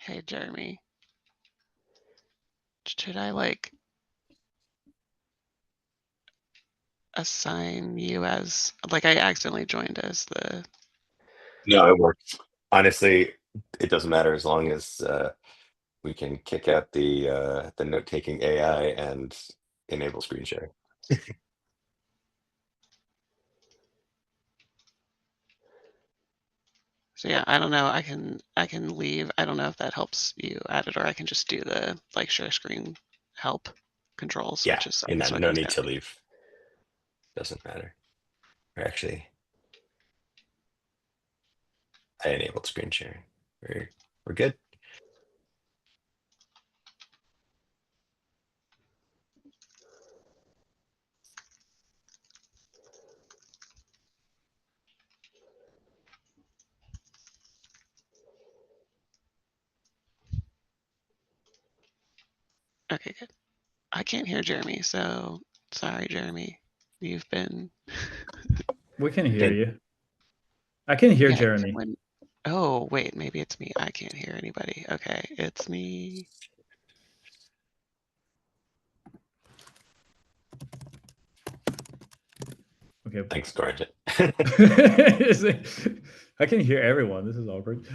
Hey, Jeremy. Should I like assign you as like I accidentally joined as the No, it works. Honestly, it doesn't matter as long as we can kick out the note-taking AI and enable screen sharing. so yeah, I don't know. I can leave. I don't know if that helps you add it, or I can just do the like share screen help controls, Yeah, which is and this one no he's need doing. to leave. Doesn't matter. Or actually, I enabled screen sharing. We're good. Okay, good. I can't hear Jeremy, so sorry, Jeremy. You've been We can hear Good. you. I can hear yeah, Jeremy. Oh, wait, maybe it's me. I can't hear anybody. Okay, it's me. Okay. Thanks, Gorgeous. I can hear everyone. This is awkward.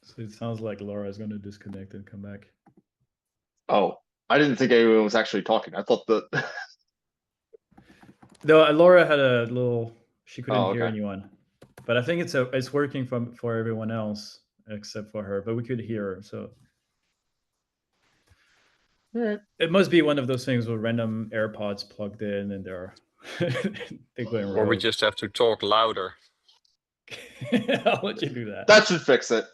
So it sounds like Laura is going to disconnect and come back. Oh, I didn't think anyone was actually talking. I thought that. No, Laura had a little. She couldn't Oh, hear okay. anyone, but I think it's working for everyone else except for her. But we could hear her, so it must be one of those things with random AirPods plugged in and they're going Or we rogue. just have to talk louder. I'll let you do that. That should fix it.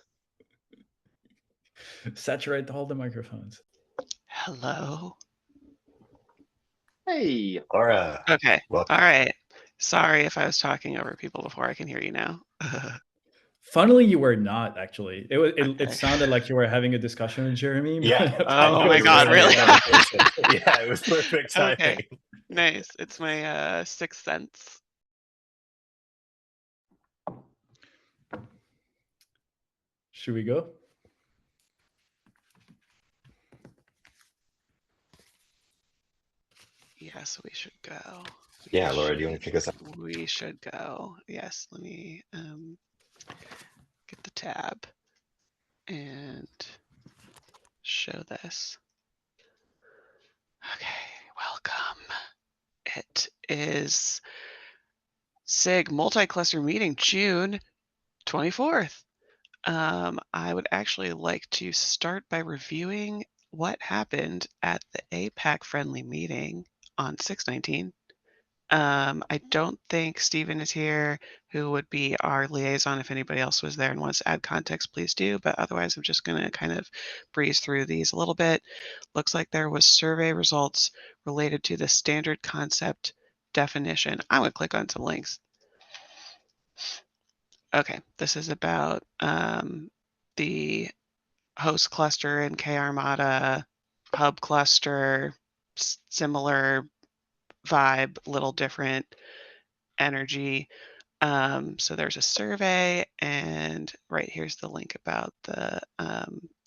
Saturate all the microphones. Hello. Hey. Laura, Okay. welcome. All right. Sorry if I was talking over people before. I can hear you now. Funnily, you were not actually. It Okay. sounded like you were having a discussion with Jeremy. Yeah. Oh It my was God, literally a really? conversation. Yeah, it was perfect timing. Okay. Nice. It's my sixth sense. Should we go? Yes, we should go. Yeah, Laura, do you want to kick us off? We should go. Yes, let me get the tab and show this. Okay, welcome. It is SIG Multicluster meeting, June 24th. I would actually like to start by reviewing what happened at the APAC friendly meeting on 6/19. I don't think Stephen is here, who would be our liaison. If anybody else was there and wants to add context, please do. But otherwise, I'm just going to kind of breeze through these a little bit. Looks like there was survey results related to the standard concept definition. I'm going to click on some links. Okay, this is about the host cluster in K-Armada, hub cluster, similar vibe, little different energy. So there's a survey, and right here's the link about the,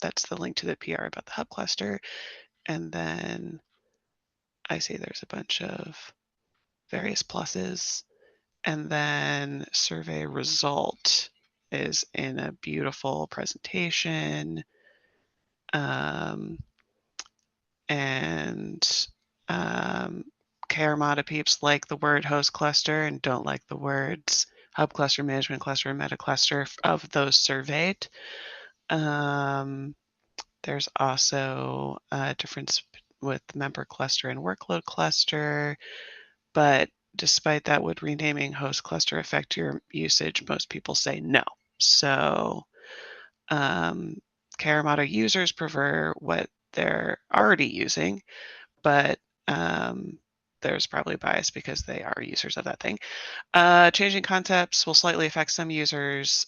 that's the link to the PR about the hub cluster. And then I see there's a bunch of various pluses And then survey result is in a beautiful presentation. And K-Armada peeps like the word host cluster and don't like the words hub cluster, management cluster, and meta cluster of those surveyed. There's also a difference with member cluster and workload cluster, but despite that, would renaming host cluster affect your usage? Most people say no. So K-Armada users prefer what they're already using, but there's probably bias because they are users of that thing. Changing concepts will slightly affect some users,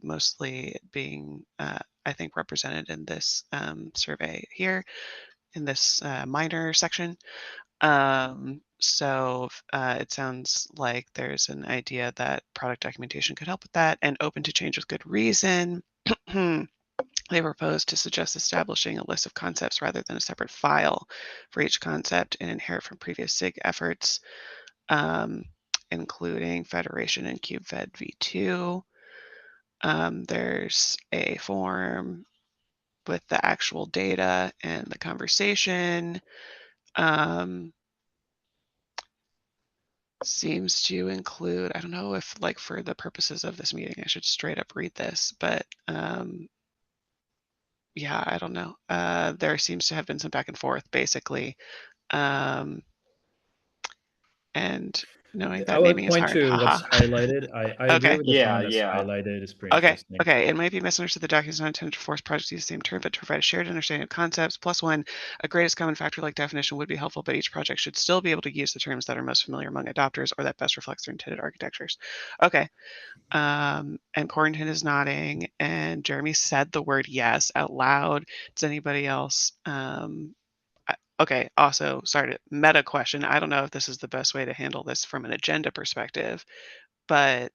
mostly being, I think, represented in this survey here in this minor section. So it sounds like there's an idea that product documentation could help with that, and open to change with good reason. They propose to suggest establishing a list of concepts rather than a separate file for each concept and inherit from previous SIG efforts, including Federation and KubeFed v2. There's a form with the actual data and the conversation. Seems to include, I don't know if, like, for the purposes of this meeting, I should straight up read this, but yeah, I don't know. There seems to have been some back and forth, basically. And knowing I that would naming is point hard, to what's haha. highlighted. I agree Okay. with the Yeah, comment that's yeah. highlighted. It's pretty Okay. interesting. Okay. It might be misunderstood. The document is not intended to force projects to use the same term, but to provide a shared understanding of concepts. Plus one, a greatest common factor like definition would be helpful, but each project should still be able to use the terms that are most familiar among adopters or that best reflects their intended architectures. Okay. And Corrington is nodding, and Jeremy said the word yes out loud. Does anybody else? Okay, also, sorry, meta question. I don't know if this is the best way to handle this from an agenda perspective, but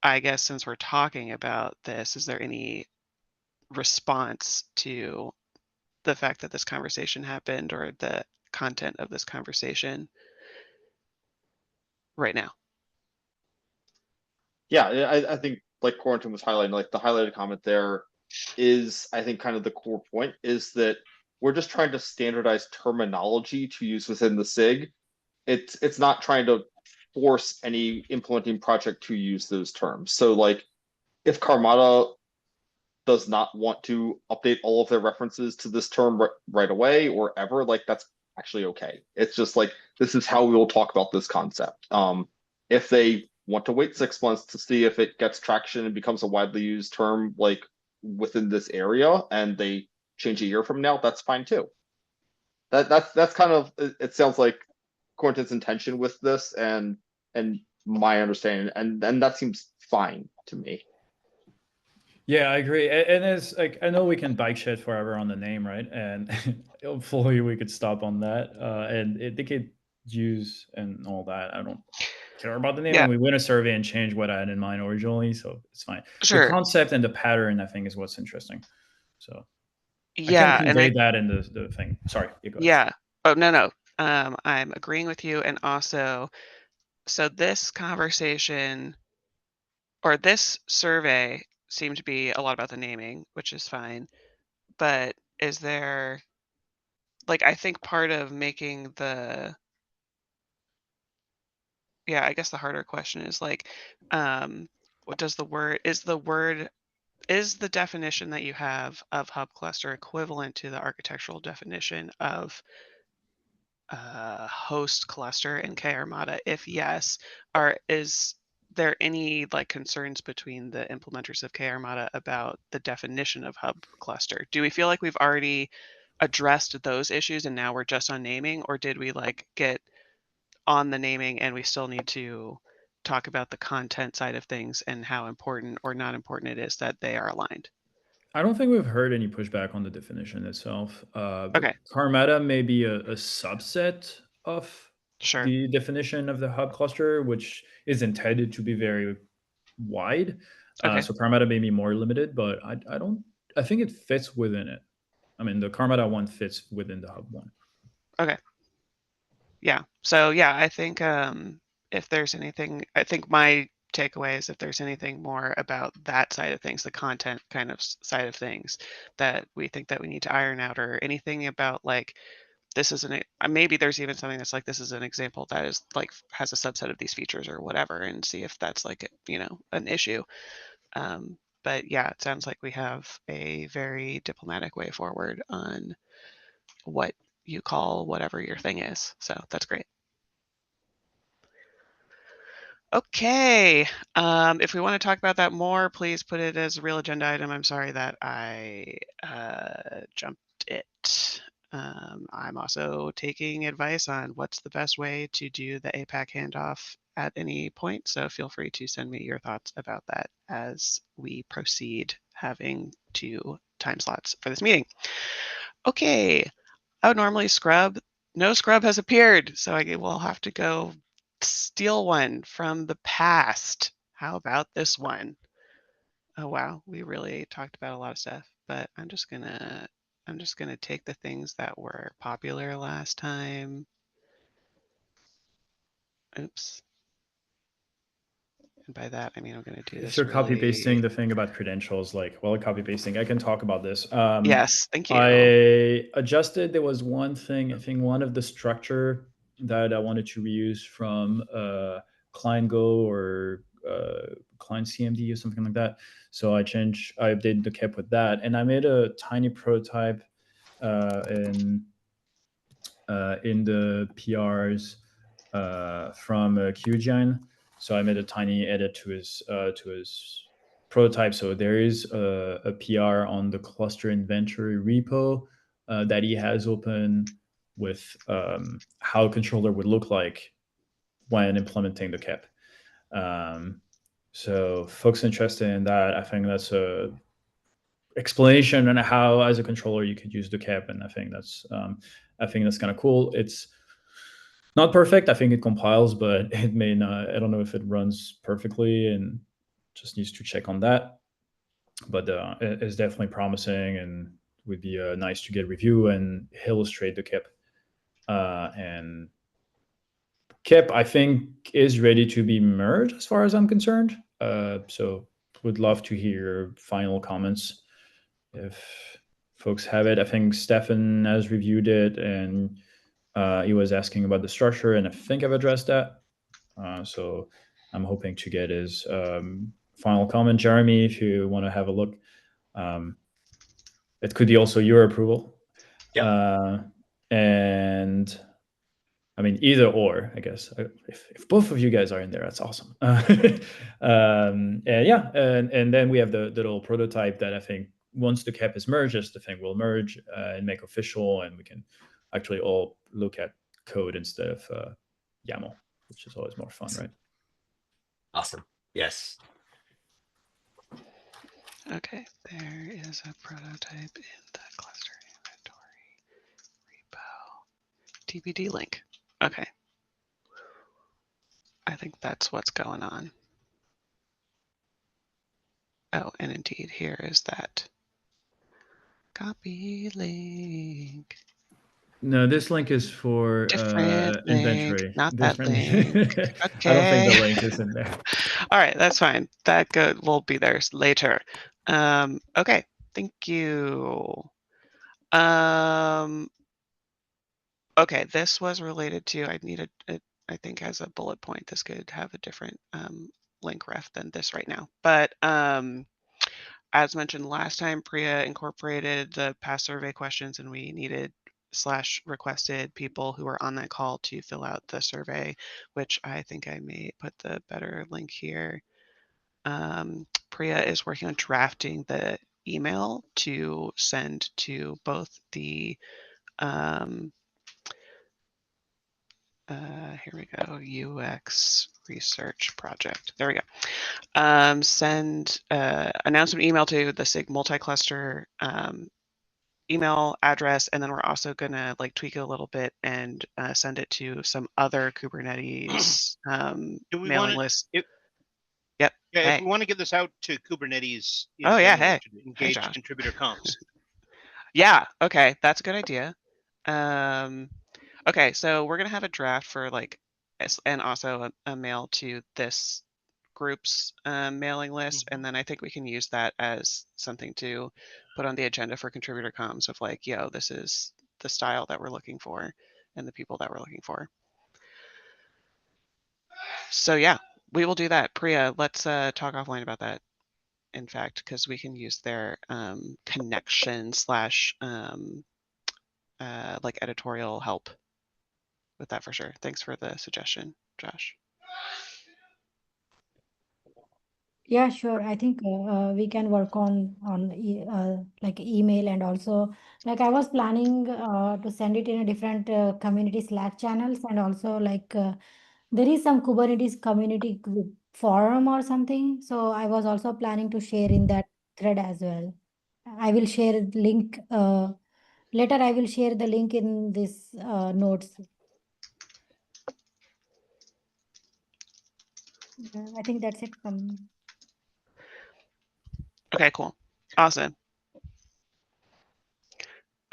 I guess since we're talking about this, is there any response to the fact that this conversation happened or the content of this conversation right now? Yeah, I think like Quarantine was highlighting, like the highlighted comment there is, I think, kind of the core point is that we're just trying to standardize terminology to use within the SIG. It's not trying to force any implementing project to use those terms. So like if Karmada does not want to update all of their references to this term right away or ever, like that's actually okay. It's just like this is how we will talk about this concept. If they want to wait 6 months to see if it gets traction and becomes a widely used term like within this area and they change a year from now, that's fine too. That's kind of, it sounds like Quentin's intention with this and my understanding, and that seems fine to me. Yeah, I agree. And it's like, I know we can bike shed forever on the name, right? And hopefully we could stop on that. And they could use and all that. I don't care about the name. Yeah, And we win a survey and change what I had in mind originally. So it's fine. The sure. concept and the pattern, I think, is what's interesting. So I can Yeah, and convey that in the thing. Sorry. You go ahead. yeah. Oh, no. I'm agreeing with you. And also, so this conversation or this survey seemed to be a lot about the naming, which is fine. But is there, like, I think part of making the, yeah, I guess the harder question is like, what does the word, is the definition that you have of hub cluster equivalent to the architectural definition of host cluster in K-Armada? If yes, is there any like concerns between the implementers of K-Armada about the definition of hub cluster? Do we feel like we've already addressed those issues and now we're just on naming, or did we like get on the naming and we still need to talk about the content side of things and how important or not important it is that they are aligned? I don't think we've heard any pushback on the definition itself. Okay, Karmada may be a subset of sure. the definition of the hub cluster, which is intended to be very wide. Okay. So Karmada may be more limited, but I don't. I think it fits within it. I mean, the Karmada one fits within the hub one. Okay. Yeah. So yeah, I think if there's anything, I think my takeaway is if there's anything more about that side of things, the content kind of side of things that we think that we need to iron out, or anything about like, this is maybe there's even something that's like, this is an example that is like, has a subset of these features or whatever, and see if that's like, an issue. But yeah, it sounds like we have a very diplomatic way forward on what you call whatever your thing is. So that's great. Okay, if we want to talk about that more, please put it as a real agenda item. I'm sorry that I jumped it. I'm also taking advice on what's the best way to do the APAC handoff at any point, so feel free to send me your thoughts about that as we proceed having 2 time slots for this meeting. Okay, I would normally scrub. No scrub has appeared, so I will have to go steal one from the past. How about this one? Oh wow, we really talked about a lot of stuff, but I'm just gonna take the things that were popular last time. Oops. And by that, I mean, I'm gonna do If this you're copy really. pasting the thing about credentials, like while copy pasting, I can talk about this. Yes, thank you. I adjusted. There was one thing. I think one of the structure that I wanted to reuse from client Go or client CMD or something like that. So I updated the cap with that, and I made a tiny prototype in the PRs from QGen. So I made a tiny edit to his prototype. So there is a PR on the cluster inventory repo that he has open with how a controller would look like when implementing the cap. So folks interested in that, I think that's a explanation on how, as a controller, you could use the cap, and I think that's kind of cool. It's not perfect. I think it compiles, but it may not. I don't know if it runs perfectly, and just needs to check on that. But it's definitely promising, and would be nice to get review and illustrate the cap. And cap, I think, is ready to be merged as far as I'm concerned. So would love to hear final comments if folks have it. I think Stefan has reviewed it, and he was asking about the structure, and I think I've addressed that. So I'm hoping to get his final comment. Jeremy, if you want to have a look, it could be also your approval. Yeah. And I mean, either or, I guess. If both of you guys are in there, that's awesome. And yeah, and then we have the little prototype that I think once the cap is merged, the thing will merge and make official, and we can actually all look at code instead of YAML, which is always more fun, right? Awesome. Yes. Okay, there is a prototype in the cluster inventory repo. TBD link. Okay. I think that's what's going on. Oh, and indeed, here is that copy link. No, this link is for Different inventory. link, not that Different link. Okay. I don't think the link is in there. All right, that's fine. That will be there later. Okay, thank you. Okay, this was related to, I needed it, I think as a bullet point, this could have a different link ref than this right now. But as mentioned last time, Priya incorporated the past survey questions, and we needed / requested people who were on that call to fill out the survey, which I think I may put the better link here. Priya is working on drafting the email to send to both the here we go, UX research project. There we go. Send announcement email to the SIG multi-cluster email address, and then we're also gonna like tweak it a little bit and send it to some other Kubernetes mailing list. Yep. Yeah, Hey. if we want to get this out to Kubernetes, Oh yeah, mailing hey. list, engage Josh. contributor comms. Yeah, okay, that's a good idea. Okay, so we're gonna have a draft for like and also a mail to this group's mailing list. And then I think we can use that as something to put on the agenda for contributor comms of like, yo, this is the style that we're looking for and the people that we're looking for. So yeah, we will do that. Priya, let's talk offline about that. In fact, because we can use their connection slash like editorial help with that for sure. Thanks for the suggestion, Josh. Yeah, sure. I think we can work on like email, and also like I was planning to send it in a different community Slack channels, and also like there is some Kubernetes community group forum or something. So I was also planning to share in that thread as well. I will share the link later. I will share the link in this notes. I think that's it from me. Okay, cool. Awesome.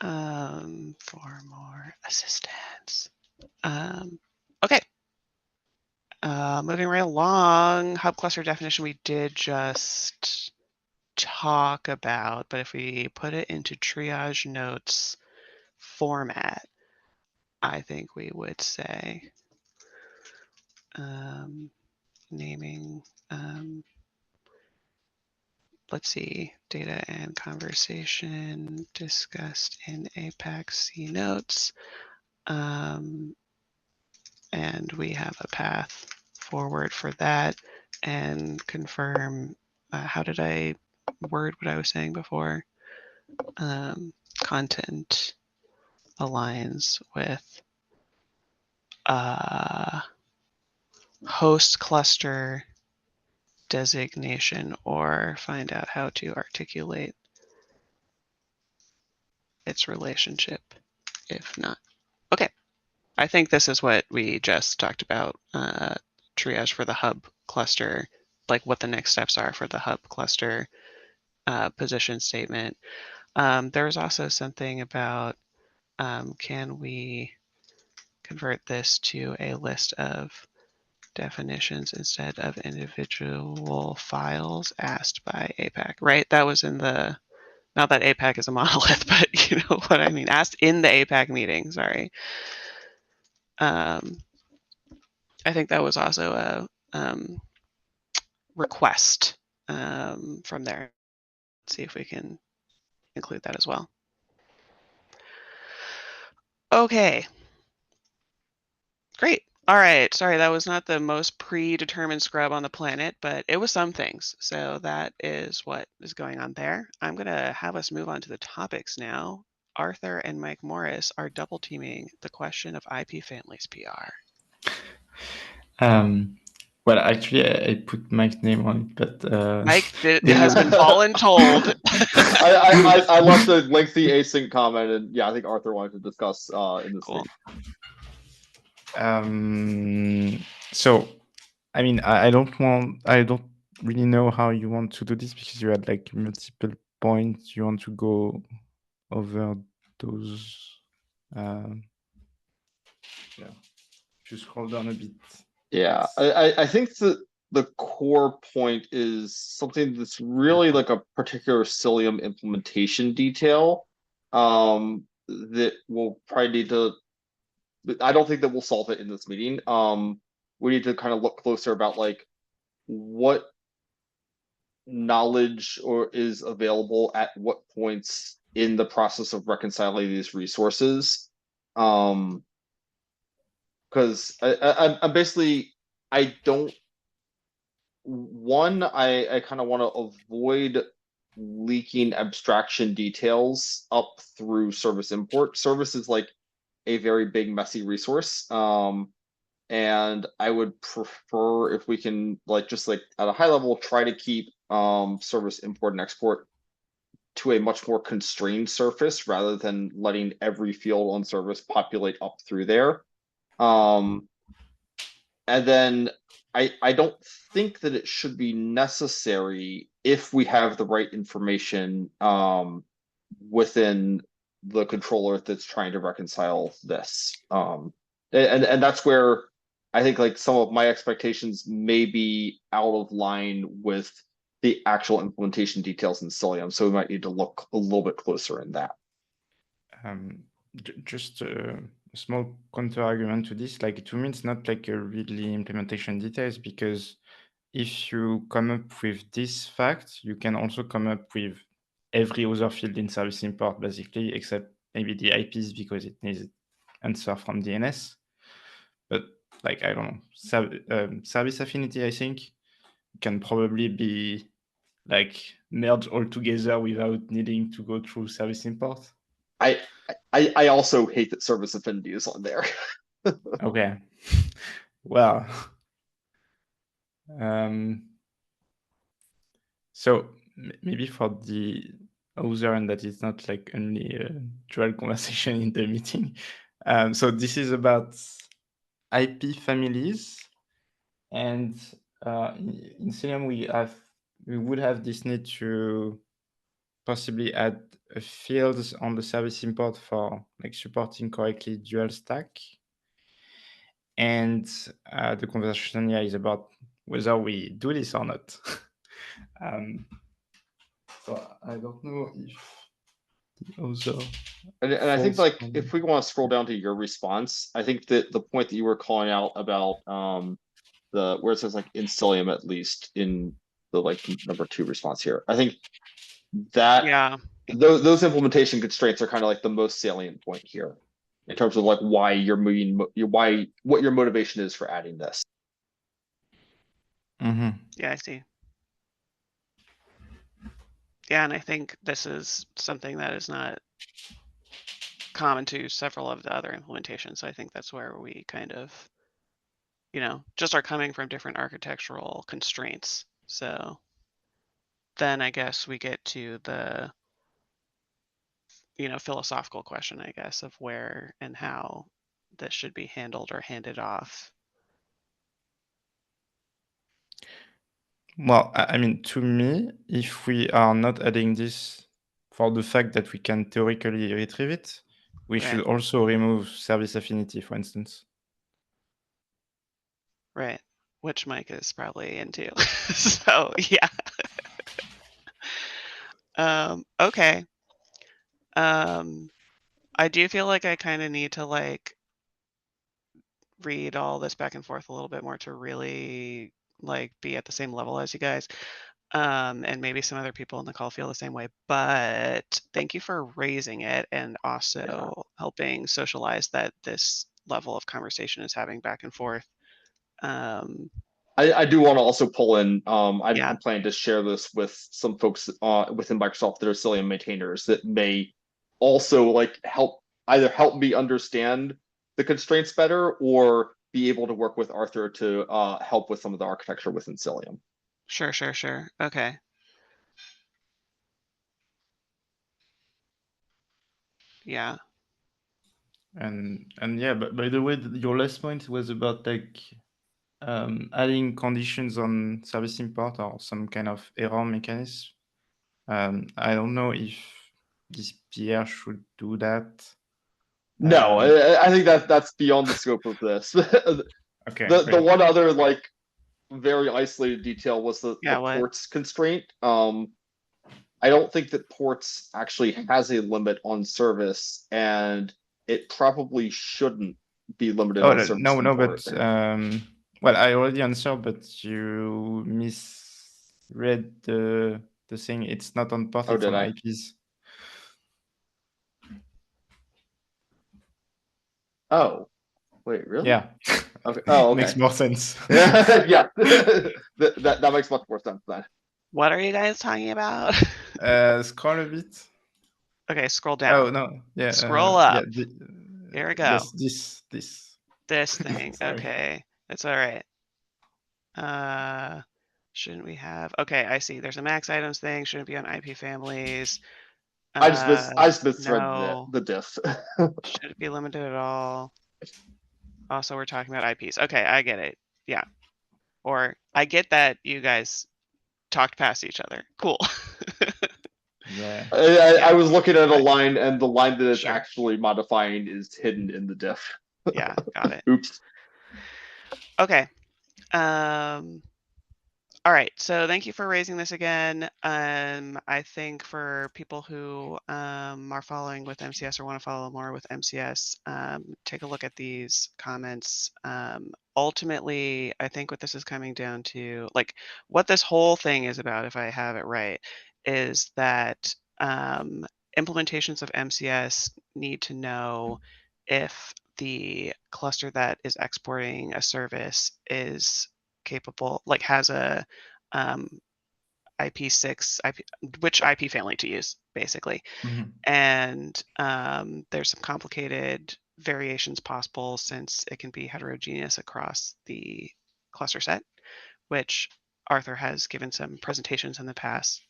For more assistance. Okay. Moving right along, hub cluster definition we did just talk about, but if we put it into triage notes format, I think we would say naming, let's see, data and conversation discussed in APAC C notes. And we have a path forward for that and confirm, how did I word what I was saying before? Content aligns with host cluster designation, or find out how to articulate its relationship if not. Okay, I think this is what we just talked about, triage for the hub cluster, like what the next steps are for the hub cluster position statement. There's also something about, can we convert this to a list of definitions instead of individual files asked by APAC, right? That was in the, not that APAC is a monolith, but you know what I mean, asked in the APAC meeting, sorry. I think that was also a request from there. Let's see if we can include that as well. Okay. Great. All right. Sorry, that was not the most predetermined scrub on the planet, but it was some things. So that is what is going on there. I'm going to have us move on to the topics now. Arthur and Mike Morris are double teaming the question of IP families PR. Well, actually, I put Mike's name on it, but Mike has been voluntold. I love the lengthy async comment, and yeah, I think Arthur wanted to discuss in this Cool. So, I mean, I don't really know how you want to do this, because you had like multiple points. You want to go over those. Yeah. If you scroll down a bit. Yeah, I think the core point is something that's really like a particular Cilium implementation detail that we'll probably need to, I don't think that we'll solve it in this meeting. We need to kind of look closer about like what knowledge or is available at what points in the process of reconciling these resources. Because I'm basically, I don't, one, I kind of want to avoid leaking abstraction details up through service import. Service is like a very big, messy resource. And I would prefer if we can like just like at a high level try to keep service import and export to a much more constrained surface rather than letting every field on service populate up through there. And then I don't think that it should be necessary if we have the right information within the controller that's trying to reconcile this. And that's where I think like some of my expectations may be out of line with the actual implementation details in Cilium, so we might need to look a little bit closer in that. Just a small counter argument to this, like to me, it's not like a really implementation details, because if you come up with this fact, you can also come up with every other field in service import, basically, except maybe the IPs, because it needs answer from DNS. But like, I don't know, service affinity, I think, can probably be like merged all together without needing to go through service import. I also hate that service affinity is on there. Okay. Well, so maybe for the user, and that is not like only a dual conversation in the meeting. So this is about IP families, and in Cilium we would have this need to possibly add fields on the service import for like supporting correctly dual stack. And the conversation here is about whether we do this or not. So I don't know if the other. And I think falls like on- if we want to scroll down to your response, I think that the point that you were calling out about the where it says like in Cilium, at least in the like number 2 response here, I think that Yeah. those implementation constraints are kind of like the most salient point here in terms of like why you're moving, what your motivation is for adding this. Mhm. Yeah, I see. Yeah, and I think this is something that is not common to several of the other implementations. So I think that's where we kind of, just are coming from different architectural constraints. So then I guess we get to the, philosophical question, I guess, of where and how this should be handled or handed off. Well, I mean, to me, if we are not adding this for the fact that we can theoretically retrieve it, we should Right. also remove service affinity, for instance. Right. Which Mike is probably into. So yeah. Okay. I do feel like I kind of need to like read all this back and forth a little bit more to really like be at the same level as you guys. And maybe some other people in the call feel the same way, but thank you for raising it and also helping socialize that this level of conversation is having back and forth. I do want to also pull in. Yeah. I'm planning to share this with some folks within Microsoft that are Cilium maintainers that may also like either help me understand the constraints better or be able to work with Arthur to help with some of the architecture within Cilium. Sure. Okay. Yeah. And yeah, but by the way, your last point was about like adding conditions on service import or some kind of error mechanism. I don't know if this PR should do that. No, I think that's beyond the scope of this. Okay. The one other like very isolated detail was the ports constraint. I don't think that ports actually has a limit on service, and it probably shouldn't be limited on service. No, but well, I already answered, but you misread the thing. It's not on port, it's on IPs. Oh, wait, really? Yeah. Okay. Oh, okay. Makes more sense. Yeah, that makes much more sense then. What are you guys talking about? Scroll a bit. Okay, scroll down. Oh no, yeah. Scroll up. Yeah, Here we go. Yes, this thing. Okay, that's all right. Shouldn't we have? Okay, I see. There's a max items thing. Shouldn't be on IP families. I just misread the diff. Should it be limited at all? Also, we're talking about IPs. Okay, I get it. Yeah. Or I get that you guys talked past each other. Cool. Yeah. I was looking at a line, and the line that it's actually modifying is hidden in the diff. Yeah, got it. Oops. Okay. All right, so thank you for raising this again. I think for people who are following with MCS or want to follow more with MCS, take a look at these comments. Ultimately, I think what this is coming down to, like what this whole thing is about, if I have it right, is that implementations of MCS need to know if the cluster that is exporting a service is capable, like has a IP6, which IP family to use, basically. Mhm. And there's some complicated variations possible since it can be heterogeneous across the cluster set, which Arthur has given some presentations in the past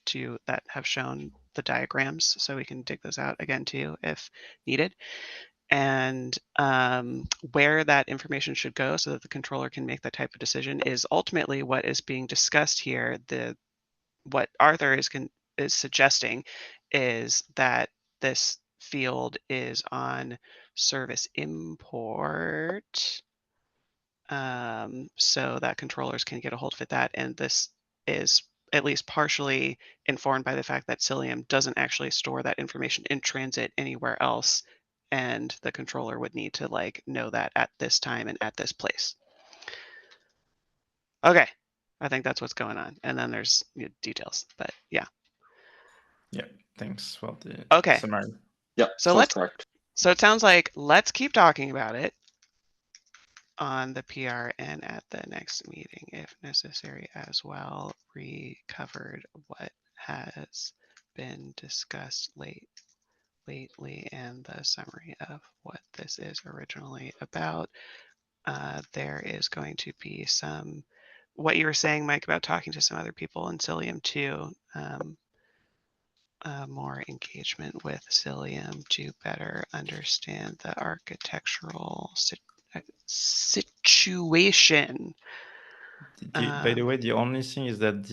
that have shown the diagrams, so we can dig those out again too if needed. And where that information should go so that the controller can make that type of decision is ultimately what is being discussed here. What Arthur is suggesting is that this field is on service import, so that controllers can get a hold of that. And this is at least partially informed by the fact that Cilium doesn't actually store that information in transit anywhere else, and the controller would need to like know that at this time and at this place. Okay, I think that's what's going on. And then there's details, but yeah. Yeah, thanks for the Okay. summary. Yep. So correct. So it sounds like let's keep talking about it on the PR and at the next meeting if necessary as well. Recovered what has been discussed lately and the summary of what this is originally about. There is going to be some, what you were saying, Mike, about talking to some other people in Cilium too. More engagement with Cilium to better understand the architectural situation. By the way, the only thing is that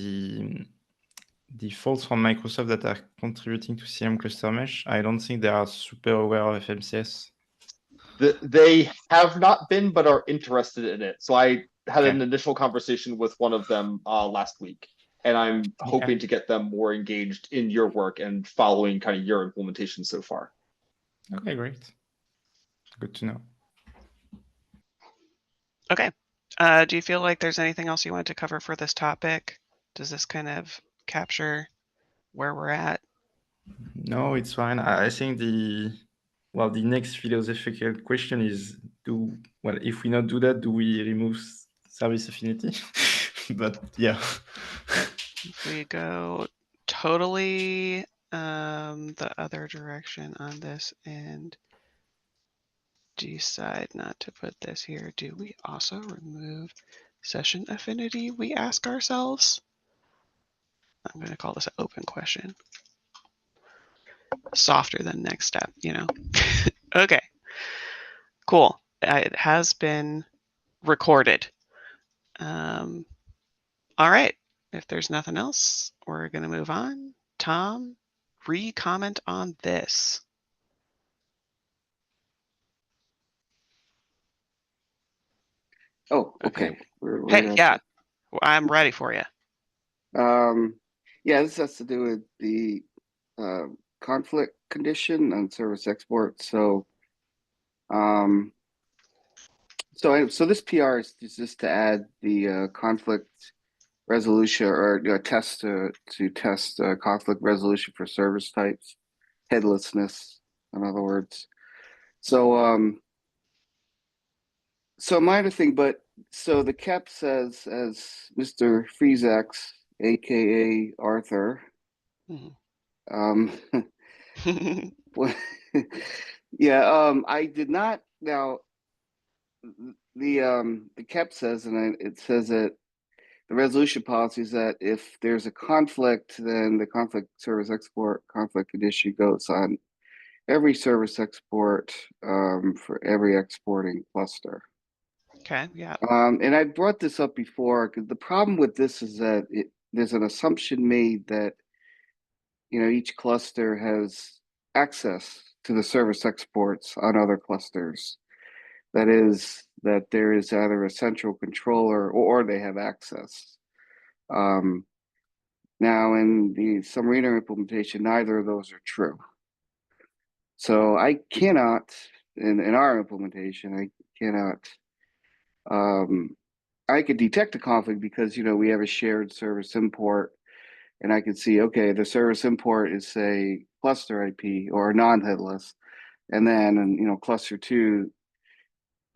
the folks from Microsoft that are contributing to CM Cluster Mesh, I don't think they are super aware of MCS. They have not been, but are interested in it. So I had an Okay. initial conversation with one of them last week, and I'm hoping to get them more engaged in your work and following kind of your implementation so far. Okay, great. Good to know. Okay. Do you feel like there's anything else you want to cover for this topic? Does this kind of capture where we're at? No, it's fine. I think the next philosophical question is, if we not do that, do we remove service affinity? But yeah. If we go totally the other direction on this and decide not to put this here, do we also remove session affinity, we ask ourselves? I'm going to call this an open question. Softer than next step, you know? Okay, cool. It has been recorded. All right, if there's nothing else, we're going to move on. Tom, re-comment on this. Oh, okay. Hey, yeah, I'm ready for you. Yeah, this has to do with the conflict condition on service export. So, so this PR is just to add the conflict resolution or test to test conflict resolution for service types, headlessness, in other words. So, so minor thing, but so the KEP says, as Mr. Friesax, aka Arthur, yeah, I did not. Now, the KEP says, and it says that the resolution policy is that if there's a conflict, then the conflict service export conflict condition goes on every service export for every exporting cluster. Okay, yeah. And I brought this up before because the problem with this is that there's an assumption made that each cluster has access to the service exports on other clusters. That is, that there is either a central controller or they have access. Now, in the submariner implementation, neither of those are true. So I cannot, in our implementation, I cannot, I could detect a conflict because, we have a shared service import, and I could see, okay, the service import is, say, cluster IP or non-headless, and then, cluster 2,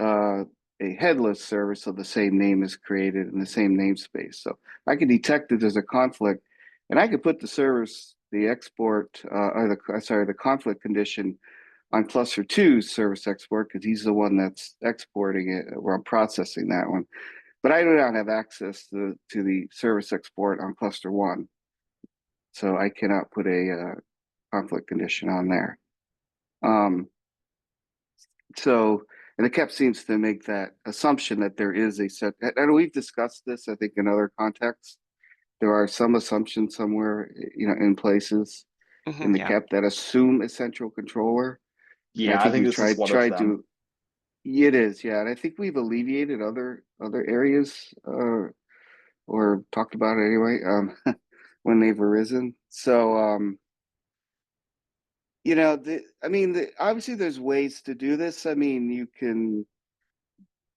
a headless service of the same name is created in the same namespace. So I can detect that there's a conflict, and I could put the service, the export, or the conflict condition on cluster 2's service export, because he's the one that's exporting it, or I'm processing that one. But I do not have access to the service export on cluster 1. So I cannot put a conflict condition on there. So, and the KEP seems to make that assumption that there is a set, and we've discussed this, I think, in other contexts. There are some assumptions somewhere, in places in the Yeah. KEP that assume a central controller. Yeah, I think we this is one of tried them. it is, yeah. And I think we've alleviated other areas, or talked about it anyway, when they've arisen. So, obviously there's ways to do this. I mean, you can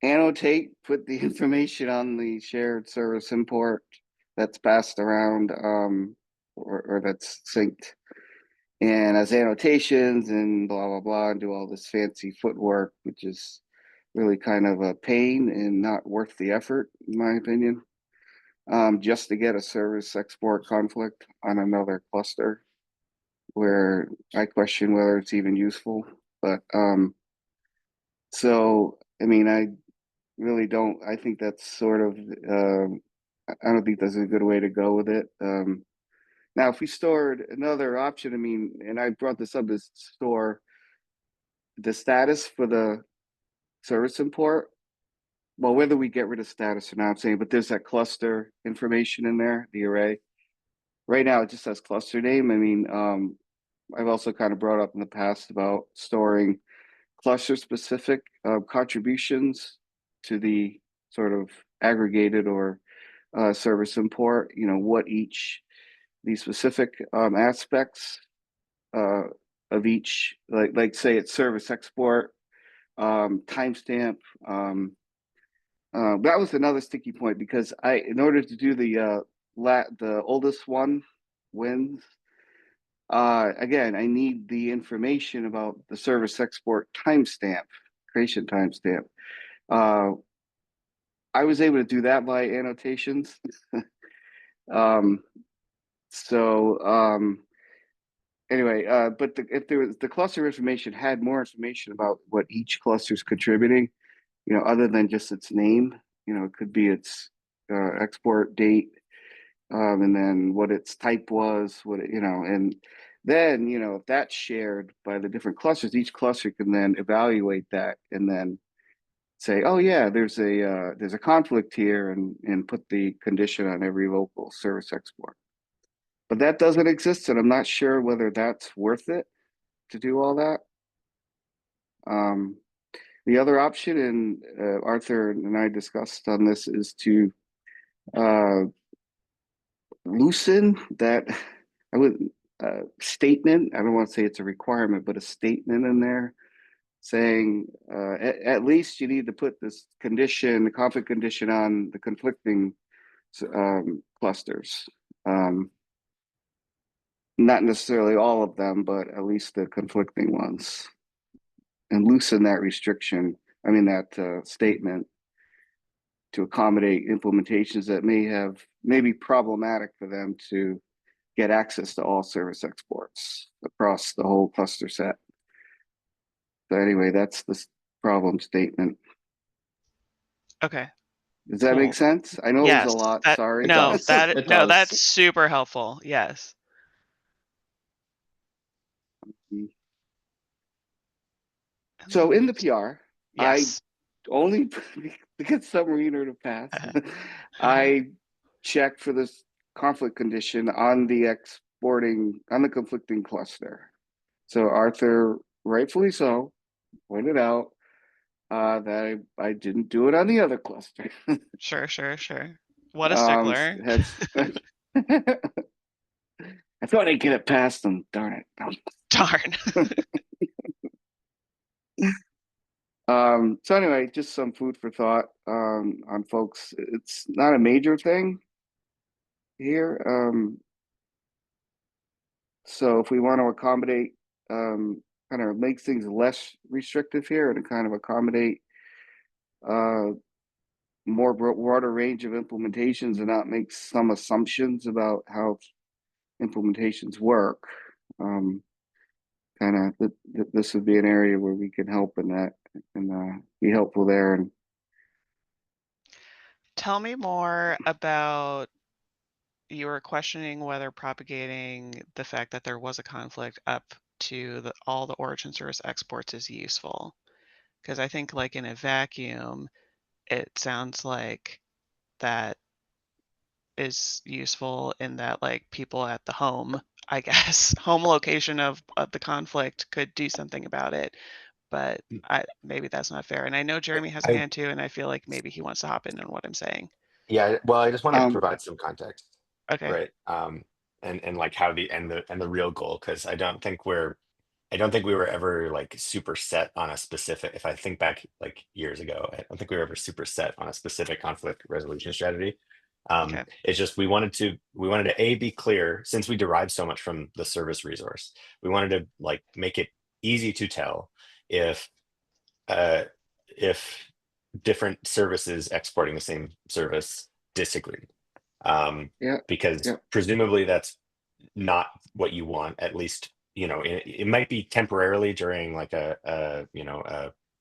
annotate, put the information on the shared service import that's passed around, or that's synced, and as annotations and blah, blah, blah, and do all this fancy footwork, which is really kind of a pain and not worth the effort, in my opinion, just to get a service export conflict on another cluster, where I question whether it's even useful. But so, I mean, I really don't. I think that's sort of, I don't think that's a good way to go with it. Now, if we stored another option, I mean, and I brought this up, is store the status for the service import. Well, whether we get rid of status or not, I'm saying, but there's that cluster information in there, the array. Right now, it just says cluster name. I mean, I've also kind of brought up in the past about storing cluster specific contributions to the sort of aggregated or service import, what each, the specific aspects of each, like say it's service export, timestamp. That was another sticky point, because in order to do the oldest one wins, again, I need the information about the service export timestamp, creation timestamp. I was able to do that by annotations. Anyway, but if there was, the cluster information had more information about what each cluster is contributing, other than just its name, it could be its export date, and then what its type was, and then, if that's shared by the different clusters, each cluster can then evaluate that and then say, oh yeah, there's a conflict here, and put the condition on every local service export. But that doesn't exist, and I'm not sure whether that's worth it to do all that. The other option, and Arthur and I discussed on this, is to loosen that statement. I don't want to say it's a requirement, but a statement in there saying at least you need to put this condition, the conflict condition, on the conflicting clusters. Not necessarily all of them, but at least the conflicting ones, and loosen that restriction. I mean, that statement, to accommodate implementations that may be problematic for them to get access to all service exports across the whole cluster set. So anyway, that's the problem statement. Okay. Does that make sense? I know it was a lot. Sorry. No, It does. that's super helpful. Yes. So in the PR, yes. I only to get submariner to pass, I check for this conflict condition on the conflicting cluster. So Arthur, rightfully so, pointed out, that I didn't do it on the other cluster. Sure. What a stickler. That's I thought I'd get it past them. Darn it. Darn. So anyway, just some food for thought on folks. It's not a major thing here. So if we want to accommodate, kind of make things less restrictive here and kind of accommodate more broader range of implementations and not make some assumptions about how implementations work, kind of this would be an area where we can help in that and be helpful there. And Tell me more about, you were questioning whether propagating the fact that there was a conflict up to all the origin service exports is useful. Because I think like in a vacuum, it sounds like that is useful in that like people at the home, I guess, home location of the conflict could do something about it. But maybe that's not fair. And I know Jeremy has a hand too, and I feel like maybe he wants to hop in on what I'm saying. Yeah, well, I just want to provide some context, Okay. right? And like how the real goal, because I don't think we were ever like super set on a specific. If I think back like years ago, I don't think we were ever super set on a specific conflict resolution strategy. Okay. It's just we wanted to be clear, since we derive so much from the service resource. We wanted to like make it easy to tell if different services exporting the same service disagree. Because presumably that's not what you want, at least, you know, it might be temporarily during like a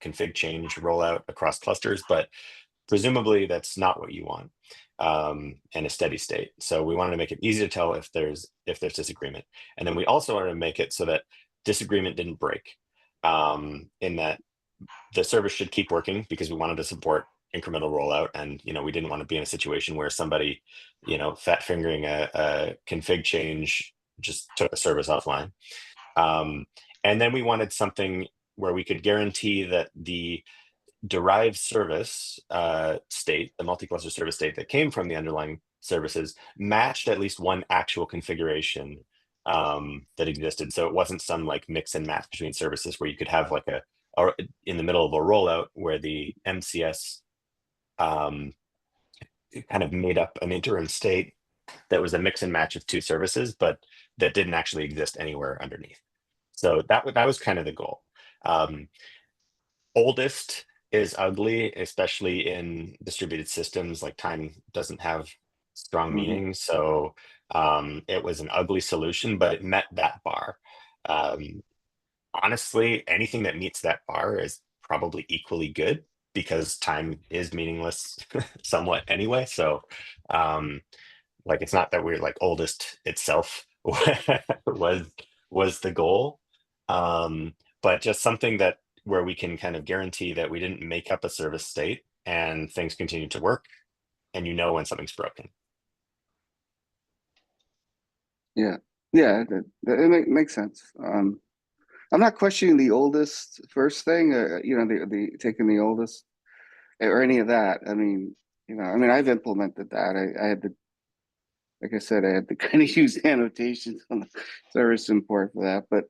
config change rollout across clusters, but presumably that's not what you want in a steady state. So we wanted to make it easy to tell if there's disagreement. And then we also wanted to make it so that disagreement didn't break, in that the service should keep working, because we wanted to support incremental rollout. And, you know, we didn't want to be in a situation where somebody, you know, fat fingering a config change just took a service offline. And then we wanted something where we could guarantee that the derived service state, the multi-cluster service state that came from the underlying services, matched at least one actual configuration that existed. So it wasn't some like mix and match between services where you could have like or in the middle of a rollout where the MCS kind of made up an interim state that was a mix and match of two services, but that didn't actually exist anywhere underneath. So that was kind of the goal. Oldest is ugly, especially in distributed systems. Like time doesn't have strong meaning. So it was an ugly solution, but it met that bar. Honestly, anything that meets that bar is probably equally good, because time is meaningless somewhat anyway. So like, it's not that we're like oldest itself was the goal, but just something that where we can kind of guarantee that we didn't make up a service state and things continue to work, and you know when something's broken. Yeah, it makes sense. I'm not questioning the oldest first thing, you know, the taking the oldest or any of that. I mean, you know, I've implemented that. I had to, like I said, I had to kind of use annotations on the service import for that, but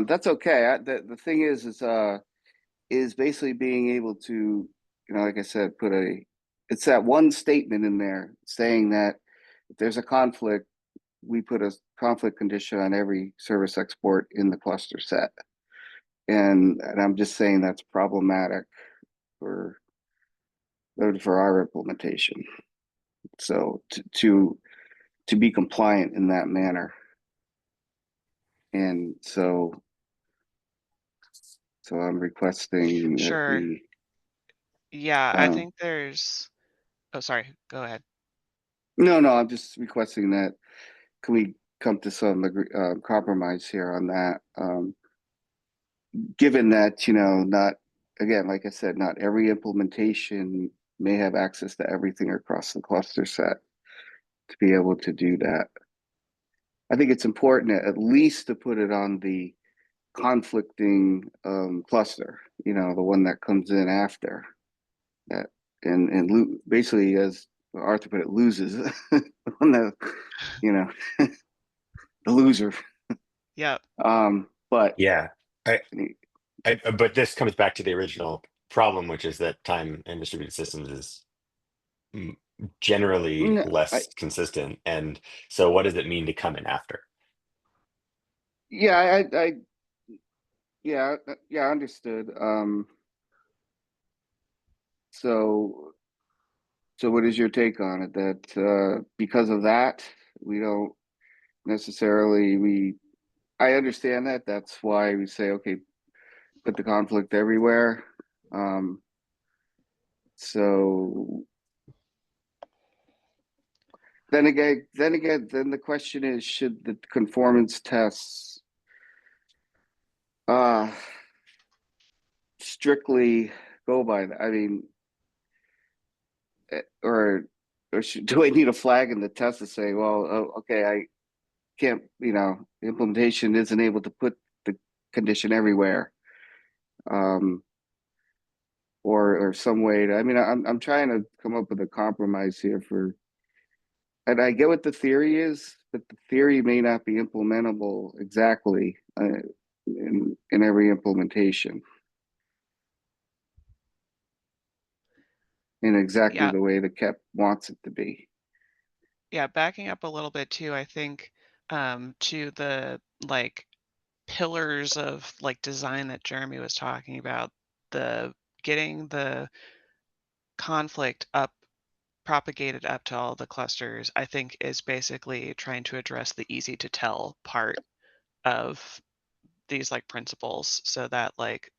that's okay. The thing is basically being able to, you know, like I said, it's that one statement in there saying that if there's a conflict, we put a conflict condition on every service export in the cluster set. And I'm just saying that's problematic for our implementation. So to be compliant in that manner. And so I'm requesting Sure. that yeah, I think there's, oh, sorry, go ahead. No, I'm just requesting that, can we come to some compromise here on that? Given that, you know, not, again, like I said, not every implementation may have access to everything across the cluster set to be able to do that. I think it's important at least to put it on the conflicting cluster, you know, the one that comes in after that, and basically, as Arthur put it, loses the one that, you know, the loser. Yeah. But yeah, but this comes back to the original problem, which is that time and distributed systems is generally less consistent. And so what does it mean to come in after? Yeah, I understood. So what is your take on it? That because of that, we don't necessarily, I understand that. That's why we say, okay, put the conflict everywhere. So then the question is, should the conformance tests strictly go by that? I mean, or do I need a flag in the test to say, well, okay, I can't, you know, the implementation isn't able to put the condition everywhere, or some way to, I mean, I'm trying to come up with a compromise here and I get what the theory is, but the theory may not be implementable exactly in every implementation in exactly the way the KEP wants it to be. Yeah, backing up a little bit too, I think to the like pillars of like design that Jeremy was talking about, the getting the conflict propagated up to all the clusters, I think is basically trying to address the easy to tell part of these like principles, so that like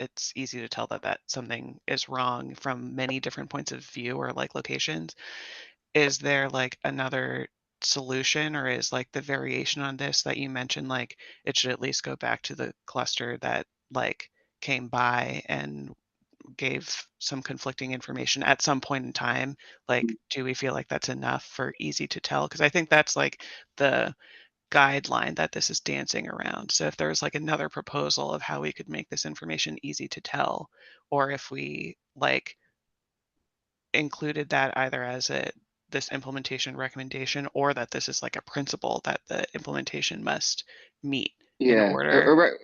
it's easy to tell that something is wrong from many different points of view or like locations. Is there like another solution, or is like the variation on this that you mentioned, like it should at least go back to the cluster that like came by and gave some conflicting information at some point in time? Like, do we feel like that's enough for easy to tell? Because I think that's like the guideline that this is dancing around. So if there's like another proposal of how we could make this information easy to tell, or if we like included that either as this implementation recommendation, or that this is like a principle that the implementation must meet in order.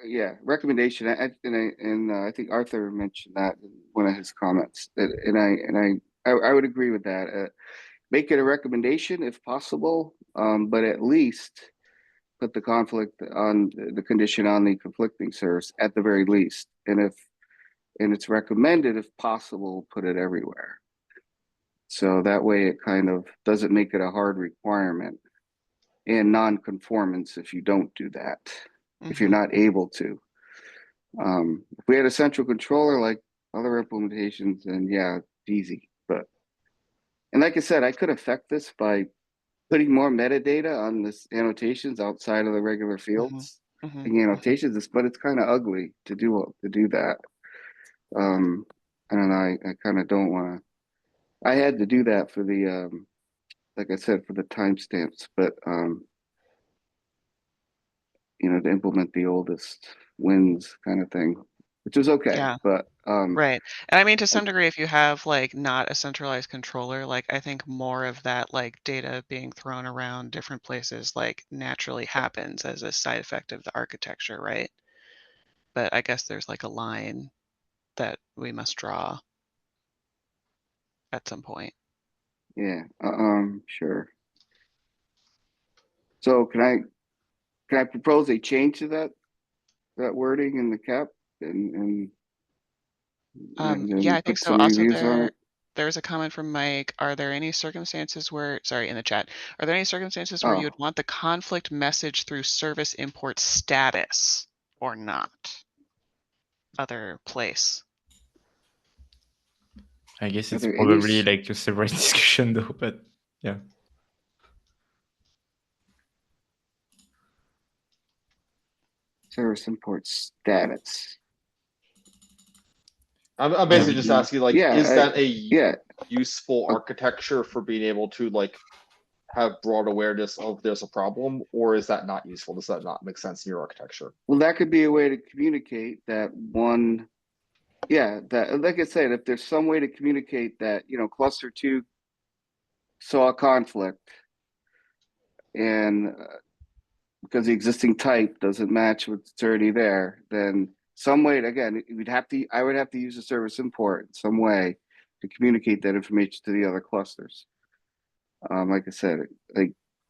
Recommendation. I think Arthur mentioned that in one of his comments. And I would agree with that. Make it a recommendation if possible, but at least put the conflict on the condition on the conflicting service at the very least. And it's recommended if possible, put it everywhere. So that way it kind of doesn't make it a hard requirement and non-conformance if you don't do that, if you're not able to. If we had a central controller like other implementations, then yeah, it's easy. And like I said, I could affect this by putting more metadata on this annotations outside of the regular fields. Annotations, but it's kind of ugly to do that. And I kind of don't want to. I had to do that for the like I said, for the timestamps, but you know, to implement the oldest wins kind of thing, which is okay. Yeah. But right. And I mean, to some degree, if you have like not a centralized controller, like I think more of that like data being thrown around different places like naturally happens as a side effect of the architecture, right? But I guess there's like a line that we must draw at some point. Yeah, sure. So can I propose a change to that wording in the KEP and yeah, I think put so. some Also, reviews on it? there's a comment from Mike. Are there any circumstances where, sorry, in the chat, are there any circumstances where you would want the conflict message through service import status or not? Other place. I guess it's probably like a separate discussion though, but yeah. Service import status. I'm basically just asking, like, is that a useful Oh. architecture for being able to like have broad awareness of there's a problem, or is that not useful? Does that not make sense in your architecture? Well, that could be a way to communicate that one. Yeah, that, like I said, if there's some way to communicate that, cluster 2 saw a conflict and because the existing type doesn't match what's already there, then some way to, again, I would have to use a service import in some way to communicate that information to the other clusters. Like I said,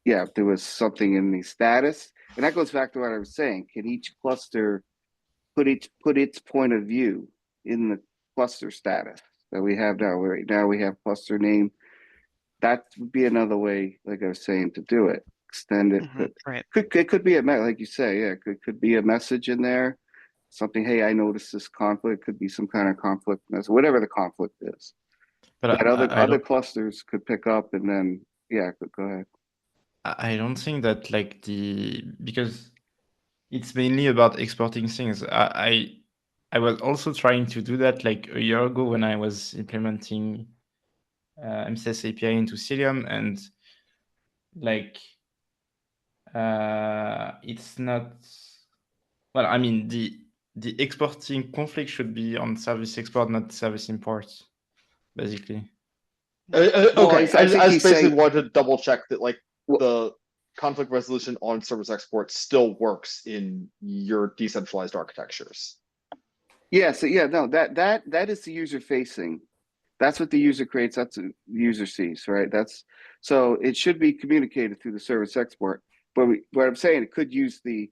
yeah, if there was something in the status, and that goes back to what I was saying, can each cluster put its point of view in the cluster status that we have now? Right now we have cluster name. That would be another way, like I was saying, to do it. Extend it. Right. It could be like you say, yeah, could be a message in there. Something, hey, I noticed this conflict. Could be some kind of conflict message, whatever the conflict is. But that other clusters could pick up, and then go ahead. I don't think that because it's mainly about exporting things. I was also trying to do that like a year ago when I was implementing MCS API into Cilium, and it's not. Well, I mean the exporting conflict should be on service export, not service import, basically. Okay, I just basically wanted to double check that the conflict resolution on service export still works in your decentralized architectures. Yeah, so no, that is the user facing. That's what the user creates, that's what the user sees, right? So it should be communicated through the service export. But what I'm saying, it could use the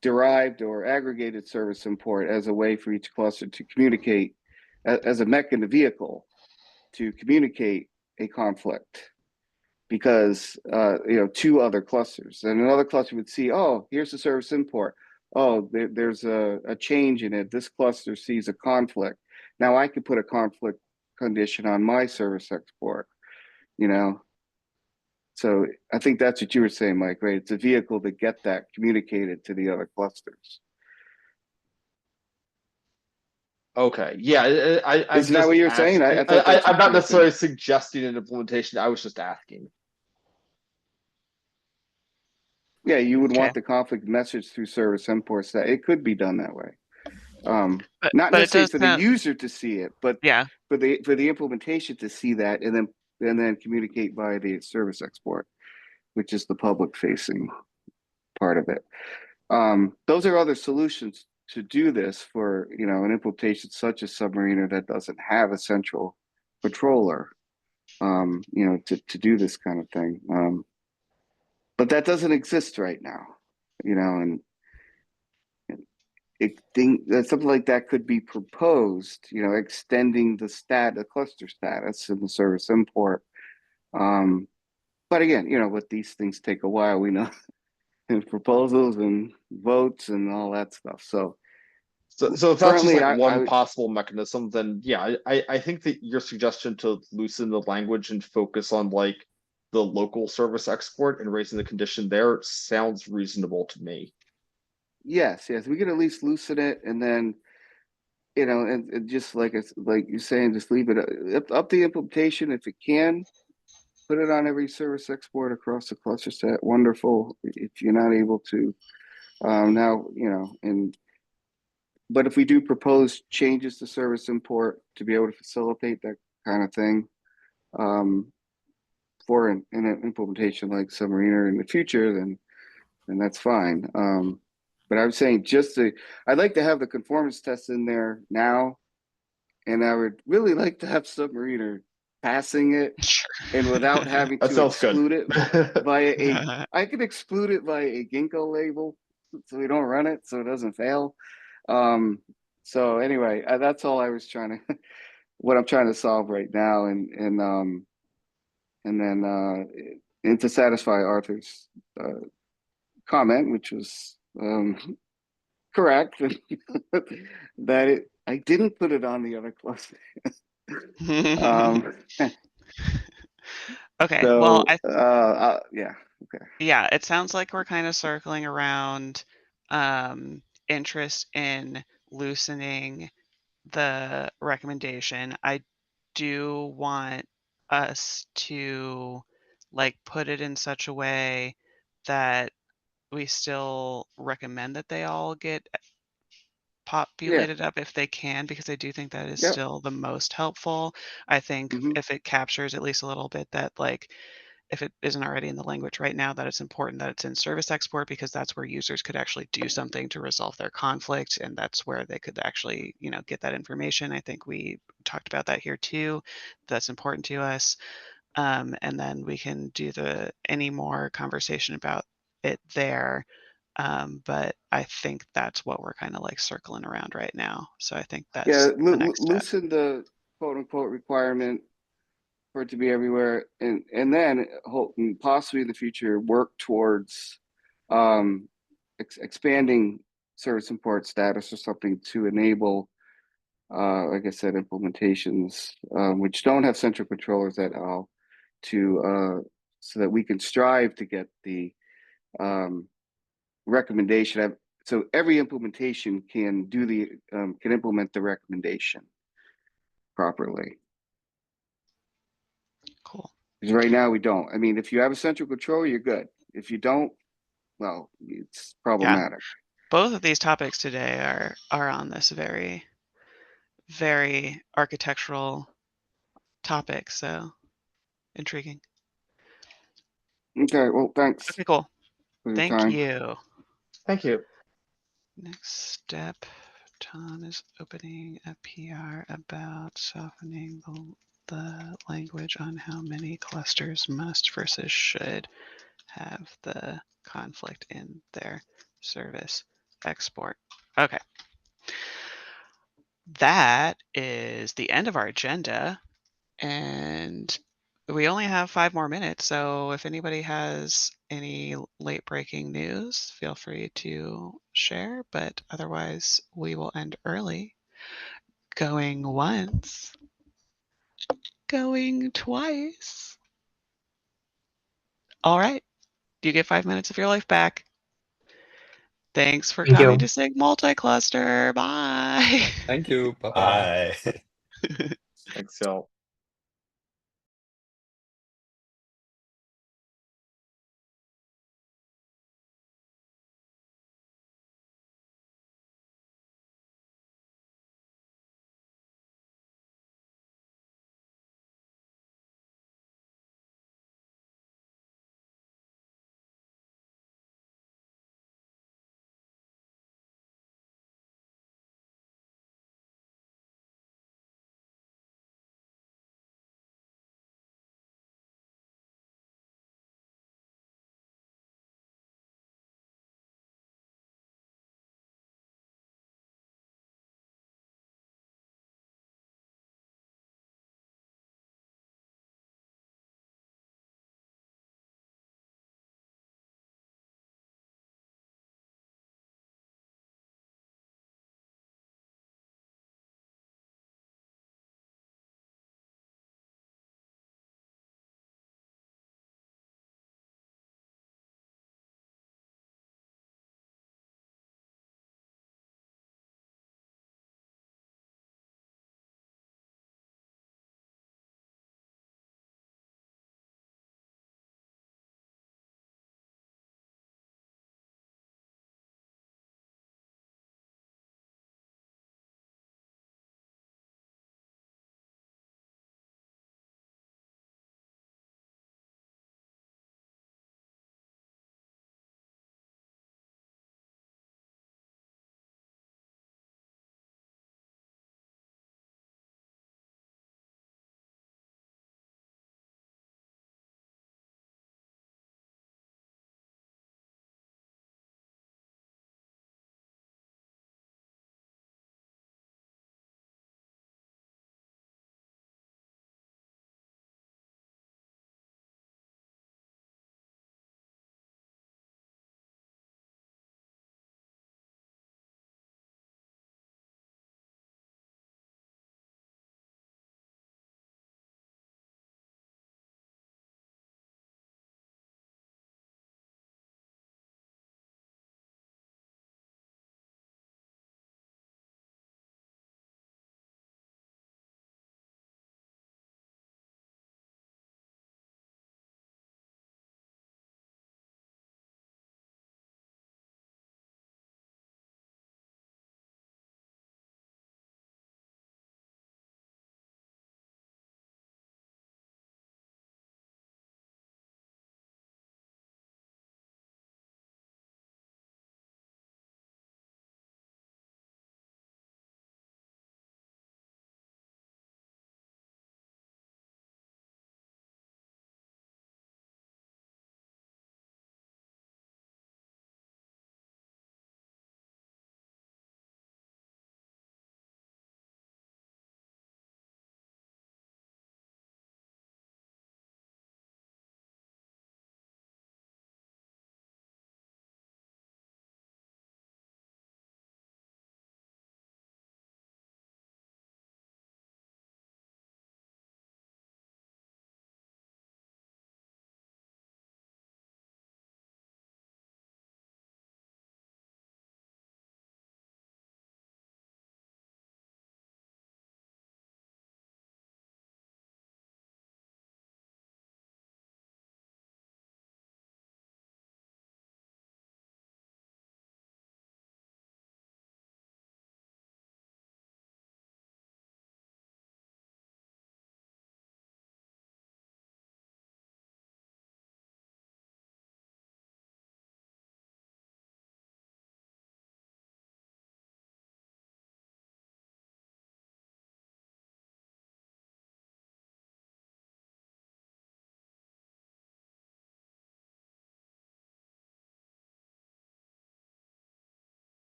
derived or aggregated service import as a way for each cluster to communicate as a mech in the vehicle to communicate a conflict, because two other clusters, and another cluster would see, oh, here's the service import. Oh, there's a change in it. This cluster sees a conflict. Now I could put a conflict condition on my service export, So I think that's what you were saying, Mike, right? It's a vehicle to get that communicated to the other clusters. Okay, yeah, isn't that what you're saying? I'm not necessarily suggesting an implementation. I was just asking. Yeah, you would want the conflict message through service imports. That it could be done that way. Not necessarily for the user to see it, but for the implementation to see that and then communicate via the service export, which is the public facing part of it. Those are other solutions to do this for an implementation such as Submariner that doesn't have a central controller, to do this kind of thing. But that doesn't exist right now, and that something like that could be proposed, extending the cluster status in the service import. But again, what these things take a while, we know, and proposals and votes and all that stuff. So if that's just like one possible mechanism, then yeah, I think that your suggestion to loosen the language and focus on like the local service export and raising the condition there sounds reasonable to me. Yes, we can at least loosen it, and then and just like you're saying, just leave it up the implementation. If it can, put it on every service export across the cluster set. Wonderful. If you're not able to, now but if we do propose changes to service import to be able to facilitate that kind of thing, for an implementation like Submariner in the future, then that's fine. But I was saying I'd like to have the conformance test in there now, and I would really like to have Submariner passing it, and without having to exclude it via I could exclude it via a Ginkgo label, so we don't run it, so it doesn't fail. So anyway, that's all I was what I'm trying to solve right now, and then to satisfy Arthur's comment, which was correct, that I didn't put it on the other cluster. Okay. So, well, yeah. Okay. Yeah, it sounds like we're kind of circling around interest in loosening the recommendation. I do want us to like put it in such a way that we still recommend that they all get populated up if they can, because I do think that is still the most helpful. I think if it captures at least a little bit that, like, if it isn't already in the language right now, that it's important that it's in service export, because that's where users could actually do something to resolve their conflict, and that's where they could actually, you know, get that information. I think we talked about that here too. That's important to us. And then we can do any more conversation about it there. But I think that's what we're kind of like circling around right now. So I think that's the next step. Loosen the quote unquote requirement for it to be everywhere, and then possibly in the future work towards expanding service import status or something to enable, like I said, implementations which don't have central controllers at all, to so that we can strive to get the recommendation. So every implementation can do can implement the recommendation properly. Cool. Because right now we don't. I mean, if you have a central control, you're good. If you don't, well, it's problematic. Yeah. Both of these topics today are on this very, very architectural topic. So intriguing. Okay, well, thanks. Okay, cool. Thank time. you. Thank you. Next step, Tom is opening a PR about softening the language on how many clusters must versus should have the conflict in their service export. Okay. That is the end of our agenda, and we only have 5 more minutes. So if anybody has any late breaking news, feel free to share, but otherwise we will end early. Going once, going twice. All right. You get 5 minutes of your life back. Thanks for coming to SIG Multicluster. Bye. Thank you. Bye-bye. Thanks, y'all.